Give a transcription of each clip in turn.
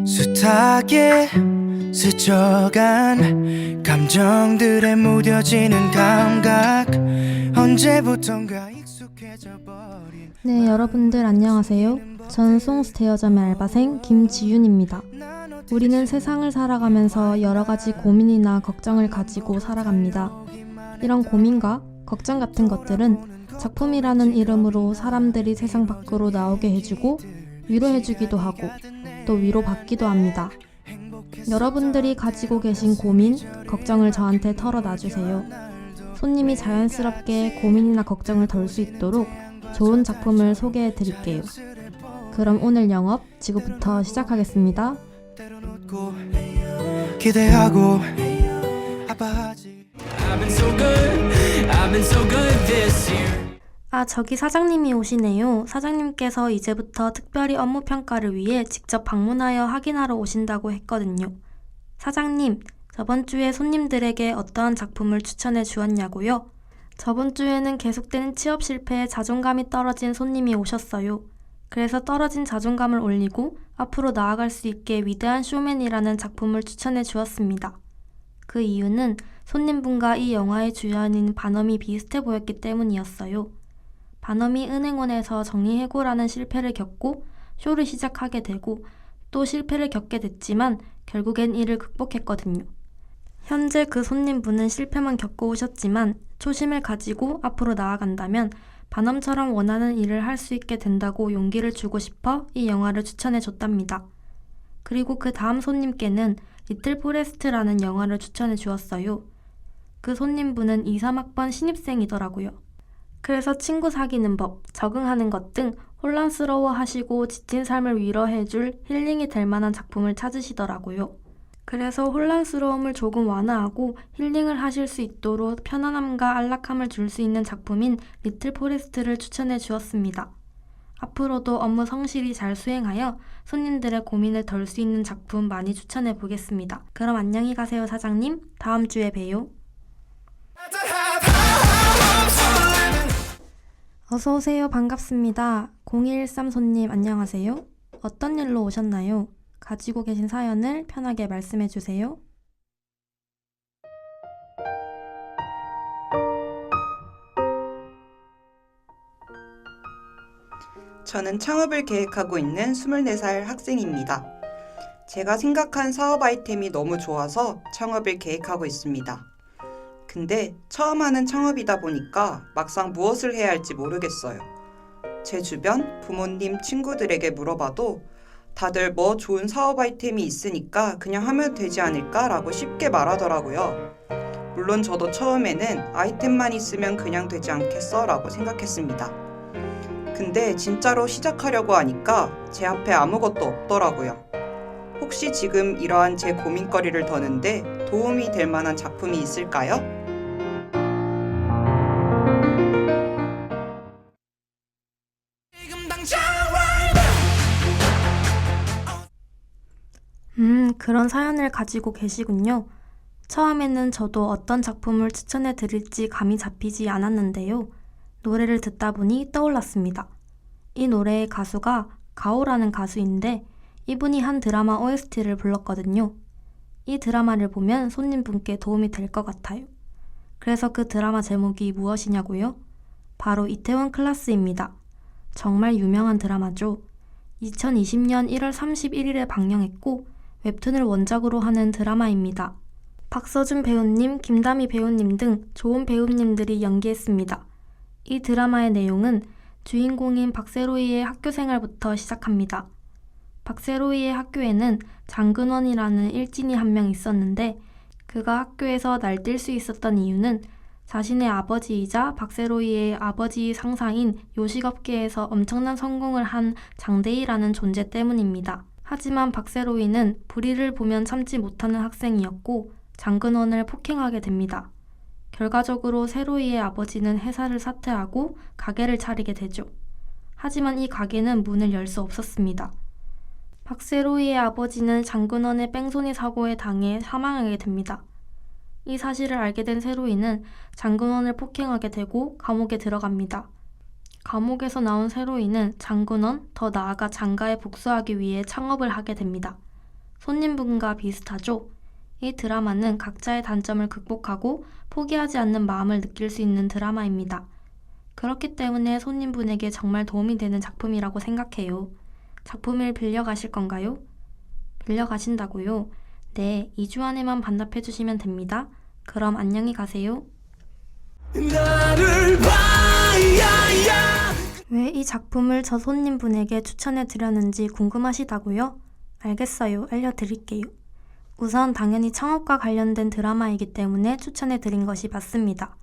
숱하게 스쳐간 감정들에 무뎌지는 감각 언제부턴가 익숙해져 버린 네, 여러분들 안녕하세요. 저는 송스테어점의 알바생 김지윤입니다. 우리는 세상을 살아가면서 여러 가지 고민이나 걱정을 가지고 살아갑니다. 이런 고민과 걱정 같은 것들은 작품이라는 이름으로 사람들이 세상 밖으로 나오게 해주고 위로해주기도 하고 또 위로받기도 합니다. 여러분들이 가지고 계신 고민, 걱정을 저한테 털어놔주세요. 손님이 자연스럽게 고민이나 걱정을 덜 수 있도록 좋은 작품을 소개해드릴게요. 그럼 오늘 영업 지금부터 시작하겠습니다. 기대하고 아파하지. 저기 사장님이 오시네요. 사장님께서 이제부터 특별히 업무 평가를 위해 직접 방문하여 확인하러 오신다고 했거든요. 사장님, 저번 주에 손님들에게 어떠한 작품을 추천해 주었냐고요? 저번 주에는 계속되는 취업 실패에 자존감이 떨어진 손님이 오셨어요. 그래서 떨어진 자존감을 올리고 앞으로 나아갈 수 있게 위대한 쇼맨이라는 작품을 추천해 주었습니다. 그 이유는 손님분과 이 영화의 주연인 반엄이 비슷해 보였기 때문이었어요. 반엄이 은행원에서 정리해고라는 실패를 겪고 쇼를 시작하게 되고 또 실패를 겪게 됐지만 결국엔 이를 극복했거든요. 현재 그 손님분은 실패만 겪어오셨지만 초심을 가지고 앞으로 나아간다면 반엄처럼 원하는 일을 할 수 있게 된다고 용기를 주고 싶어 이 영화를 추천해 줬답니다. 그리고 그 다음 손님께는 리틀 포레스트라는 영화를 추천해 주었어요. 그 손님분은 2, 3학번 신입생이더라고요. 그래서 친구 사귀는 법, 적응하는 것 등 혼란스러워하시고 지친 삶을 위로해줄 힐링이 될 만한 작품을 찾으시더라고요. 그래서 혼란스러움을 조금 완화하고 힐링을 하실 수 있도록 편안함과 안락함을 줄 수 있는 작품인 리틀 포레스트를 추천해 주었습니다. 앞으로도 업무 성실히 잘 수행하여 손님들의 고민을 덜 수 있는 작품 많이 추천해 보겠습니다. 그럼 안녕히 가세요, 사장님. 다음 주에 봬요. 어서오세요. 반갑습니다. 0213 손님 안녕하세요. 어떤 일로 오셨나요? 가지고 계신 사연을 편하게 말씀해 주세요. 저는 창업을 계획하고 있는 24살 학생입니다. 제가 생각한 사업 아이템이 너무 좋아서 창업을 계획하고 있습니다. 근데 처음 하는 창업이다 보니까 막상 무엇을 해야 할지 모르겠어요. 제 주변 부모님, 친구들에게 물어봐도 다들 뭐 좋은 사업 아이템이 있으니까 그냥 하면 되지 않을까라고 쉽게 말하더라고요. 물론 저도 처음에는 아이템만 있으면 그냥 되지 않겠어? 라고 생각했습니다. 근데 진짜로 시작하려고 하니까 제 앞에 아무것도 없더라고요. 혹시 지금 이러한 제 고민거리를 더는데 도움이 될 만한 작품이 있을까요? 그런 사연을 가지고 계시군요. 처음에는 저도 어떤 작품을 추천해 드릴지 감이 잡히지 않았는데요. 노래를 듣다 보니 떠올랐습니다. 이 노래의 가수가 가오라는 가수인데 이분이 한 드라마 OST를 불렀거든요. 이 드라마를 보면 손님분께 도움이 될 것 같아요. 그래서 그 드라마 제목이 무엇이냐고요? 바로 이태원 클라스입니다. 정말 유명한 드라마죠. 2020년 1월 31일에 방영했고 웹툰을 원작으로 하는 드라마입니다. 박서준 배우님, 김다미 배우님 등 좋은 배우님들이 연기했습니다. 이 드라마의 내용은 주인공인 박세로이의 학교 생활부터 시작합니다. 박세로이의 학교에는 장근원이라는 일진이 한 명 있었는데 그가 학교에서 날뛸 수 있었던 이유는 자신의 아버지이자 박세로이의 아버지 상사인 요식업계에서 엄청난 성공을 한 장대희라는 존재 때문입니다. 하지만 박세로이는 불의를 보면 참지 못하는 학생이었고 장근원을 폭행하게 됩니다. 결과적으로 세로이의 아버지는 회사를 사퇴하고 가게를 차리게 되죠. 하지만 이 가게는 문을 열 수 없었습니다. 박세로이의 아버지는 장근원의 뺑소니 사고에 당해 사망하게 됩니다. 이 사실을 알게 된 세로이는 장근원을 폭행하게 되고 감옥에 들어갑니다. 감옥에서 나온 세로이는 장군원, 더 나아가 장가에 복수하기 위해 창업을 하게 됩니다. 손님분과 비슷하죠? 이 드라마는 각자의 단점을 극복하고 포기하지 않는 마음을 느낄 수 있는 드라마입니다. 그렇기 때문에 손님분에게 정말 도움이 되는 작품이라고 생각해요. 작품을 빌려가실 건가요? 빌려가신다고요? 네, 2주 안에만 반납해 주시면 됩니다. 그럼 안녕히 가세요. 나를 봐야야. 왜 이 작품을 저 손님분에게 추천해 드렸는지 궁금하시다고요? 알겠어요. 알려드릴게요. 우선 당연히 창업과 관련된 드라마이기 때문에 추천해 드린 것이 맞습니다.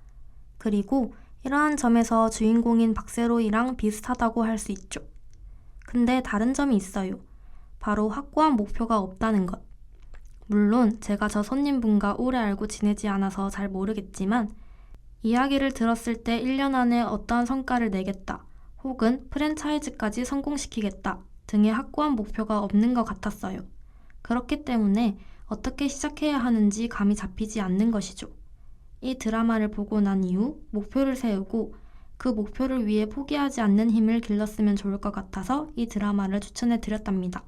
그리고 이러한 점에서 주인공인 박세로이랑 비슷하다고 할 수 있죠. 근데 다른 점이 있어요. 바로 확고한 목표가 없다는 것. 물론 제가 저 손님분과 오래 알고 지내지 않아서 잘 모르겠지만 이야기를 들었을 때 1년 안에 어떠한 성과를 내겠다, 혹은 프랜차이즈까지 성공시키겠다 등의 확고한 목표가 없는 것 같았어요. 그렇기 때문에 어떻게 시작해야 하는지 감이 잡히지 않는 것이죠. 이 드라마를 보고 난 이후 목표를 세우고 그 목표를 위해 포기하지 않는 힘을 길렀으면 좋을 것 같아서 이 드라마를 추천해 드렸답니다.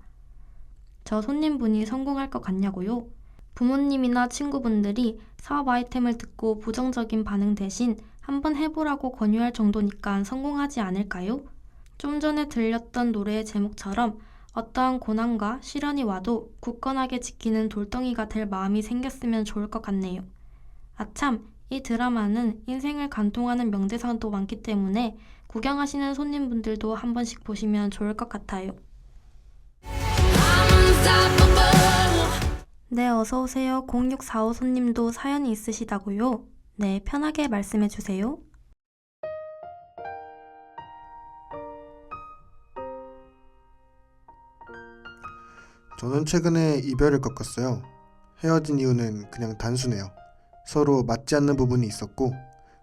저 손님분이 성공할 것 같냐고요? 부모님이나 친구분들이 사업 아이템을 듣고 부정적인 반응 대신 한번 해보라고 권유할 정도니까 성공하지 않을까요? 좀 전에 들렸던 노래의 제목처럼 어떠한 고난과 시련이 와도 굳건하게 지키는 돌덩이가 될 마음이 생겼으면 좋을 것 같네요. 아참, 이 드라마는 인생을 관통하는 명대사도 많기 때문에 구경하시는 손님분들도 한 번씩 보시면 좋을 것 같아요. 네, 어서오세요. 0645 손님도 사연이 있으시다고요? 네, 편하게 말씀해 주세요. 저는 최근에 이별을 겪었어요. 헤어진 이유는 그냥 단순해요. 서로 맞지 않는 부분이 있었고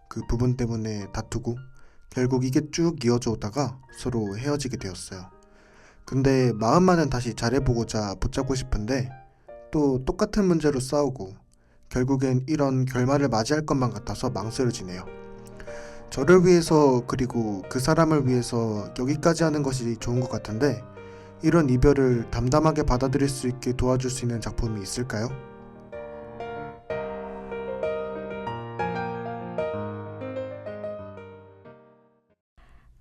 그 부분 때문에 다투고 결국 이게 쭉 이어져 오다가 서로 헤어지게 되었어요. 근데 마음만은 다시 잘해보고자 붙잡고 싶은데 또 똑같은 문제로 싸우고 결국엔 이런 결말을 맞이할 것만 같아서 망설여지네요. 저를 위해서 그리고 그 사람을 위해서 여기까지 하는 것이 좋은 것 같은데 이런 이별을 담담하게 받아들일 수 있게 도와줄 수 있는 작품이 있을까요?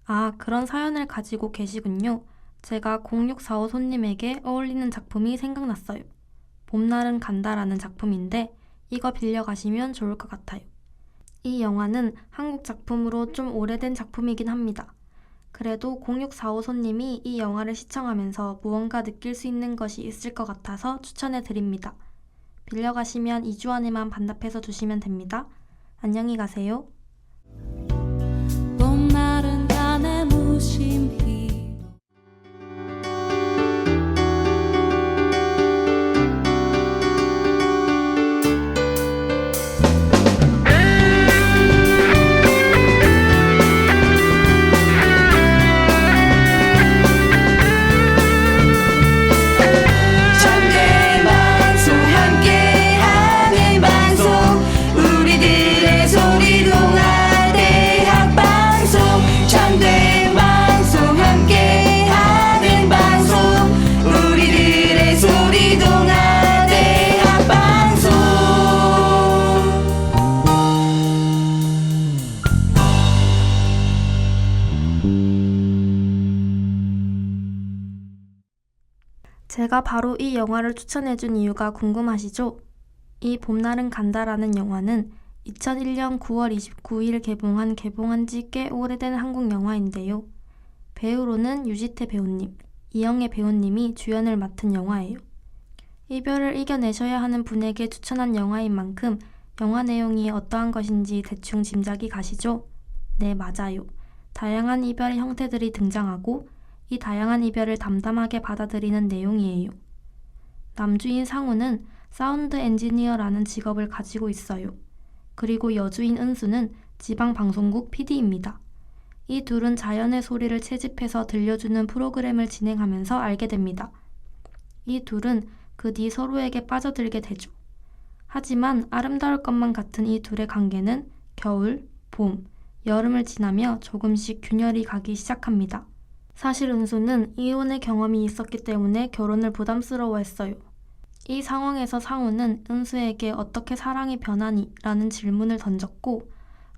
아, 그런 사연을 가지고 계시군요. 제가 0645 손님에게 어울리는 작품이 생각났어요. 봄날은 간다라는 작품인데 이거 빌려가시면 좋을 것 같아요. 이 영화는 한국 작품으로 좀 오래된 작품이긴 합니다. 그래도 0645 손님이 이 영화를 시청하면서 무언가 느낄 수 있는 것이 있을 것 같아서 추천해 드립니다. 빌려가시면 2주 안에만 반납해서 주시면 됩니다. 안녕히 가세요. 봄날은 가네 무심히 제가 바로 이 영화를 추천해준 이유가 궁금하시죠? 이 봄날은 간다라는 영화는 2001년 9월 29일 개봉한 지 꽤 오래된 한국 영화인데요. 배우로는 유지태 배우님, 이영애 배우님이 주연을 맡은 영화예요. 이별을 이겨내셔야 하는 분에게 추천한 영화인 만큼 영화 내용이 어떠한 것인지 대충 짐작이 가시죠? 네, 맞아요. 다양한 이별의 형태들이 등장하고 이 다양한 이별을 담담하게 받아들이는 내용이에요. 남주인 상우는 사운드 엔지니어라는 직업을 가지고 있어요. 그리고 여주인 은수는 지방방송국 PD입니다. 이 둘은 자연의 소리를 채집해서 들려주는 프로그램을 진행하면서 알게 됩니다. 이 둘은 그 뒤 서로에게 빠져들게 되죠. 하지만 아름다울 것만 같은 이 둘의 관계는 겨울, 봄, 여름을 지나며 조금씩 균열이 가기 시작합니다. 사실 은수는 이혼의 경험이 있었기 때문에 결혼을 부담스러워했어요. 이 상황에서 상우는 은수에게 어떻게 사랑이 변하니? 라는 질문을 던졌고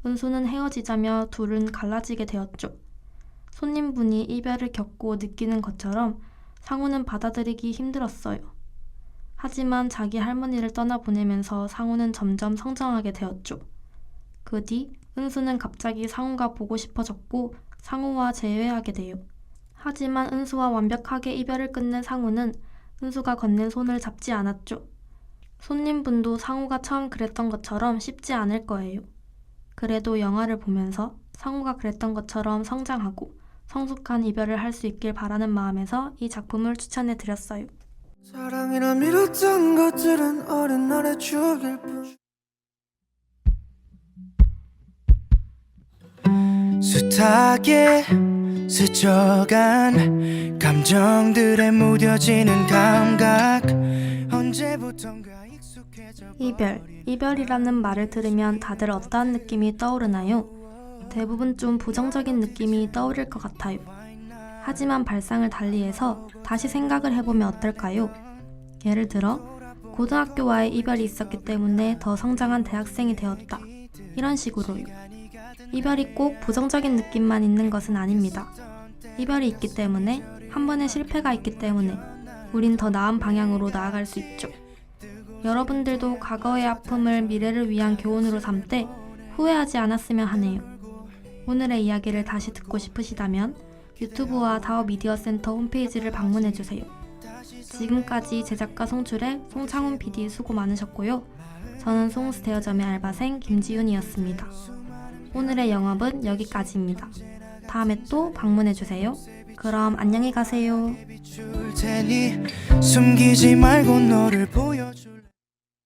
은수는 헤어지자며 둘은 갈라지게 되었죠. 손님분이 이별을 겪고 느끼는 것처럼 상우는 받아들이기 힘들었어요. 하지만 자기 할머니를 떠나보내면서 상우는 점점 성장하게 되었죠. 그 뒤 은수는 갑자기 상우가 보고 싶어졌고 상우와 재회하게 돼요. 하지만 은수와 완벽하게 이별을 끝낸 상우는 은수가 건넨 손을 잡지 않았죠. 손님분도 상우가 처음 그랬던 것처럼 쉽지 않을 거예요. 그래도 영화를 보면서 상우가 그랬던 것처럼 성장하고 성숙한 이별을 할 수 있길 바라는 마음에서 이 작품을 추천해 드렸어요. 사랑이라 믿었던 것들은 어린 날의 추억일 뿐. 숱하게 스쳐간 감정들에 무뎌지는 감각 언제부턴가 익숙해져 이별이라는 말을 들으면 다들 어떠한 느낌이 떠오르나요? 대부분 좀 부정적인 느낌이 떠오를 것 같아요. 하지만 발상을 달리해서 다시 생각을 해보면 어떨까요? 예를 들어 고등학교와의 이별이 있었기 때문에 더 성장한 대학생이 되었다. 이런 식으로요. 이별이 꼭 부정적인 느낌만 있는 것은 아닙니다. 이별이 있기 때문에 한 번의 실패가 있기 때문에 우린 더 나은 방향으로 나아갈 수 있죠. 여러분들도 과거의 아픔을 미래를 위한 교훈으로 삼되 후회하지 않았으면 하네요. 오늘의 이야기를 다시 듣고 싶으시다면 유튜브와 다오미디어센터 홈페이지를 방문해주세요. 지금까지 제작과 송출의 송창훈 PD 수고 많으셨고요. 저는 송스 대여점의 알바생 김지윤이었습니다. 오늘의 영업은 여기까지입니다. 다음에 또 방문해주세요. 그럼 안녕히 가세요. 숨기지 말고 너를 보여줄